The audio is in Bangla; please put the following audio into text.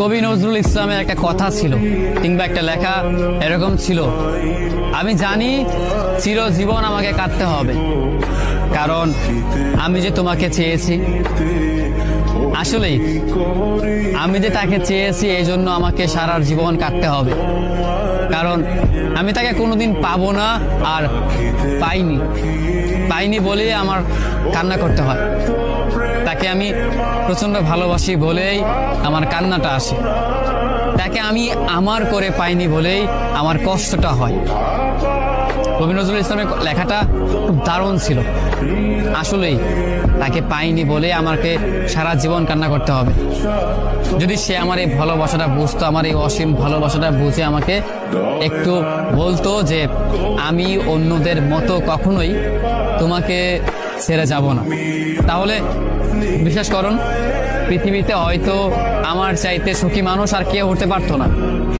কবি নজরুল ইসলামের একটা কথা ছিল কিংবা একটা লেখা এরকম ছিল, আমি জানি চিরজীবন আমাকে কাঁদতে হবে, কারণ আমি যে তোমাকে চেয়েছি। আসলেই আমি যে তাকে চেয়েছি এই জন্য আমাকে সারা জীবন কাটতে হবে, কারণ আমি তাকে কোনোদিন পাবো না, আর পাইনি বলেই আমার কান্না করতে হয়। তাকে আমি প্রচন্ড ভালোবাসি বলেই আমার কান্নাটা আসে, তাকে আমি আমার করে পাইনি বলেই আমার কষ্টটা হয়। কবি নজরুল ইসলামের লেখাটা খুব দারুণ ছিল। আসলেই তাকে পাইনি বলে আমাকে সারা জীবন কান্না করতে হবে। যদি সে আমার এই ভালোবাসাটা বুঝতো, আমার এই অসীম ভালোবাসাটা বুঝে আমাকে একটু বলতো যে আমি অন্যদের মতো কখনোই তোমাকে ছেড়ে যাব না, তাহলে বিশ্বাস করুন পৃথিবীতে হয়তো আমার চাইতে সুখী মানুষ আর কেউ হতে পারতো না।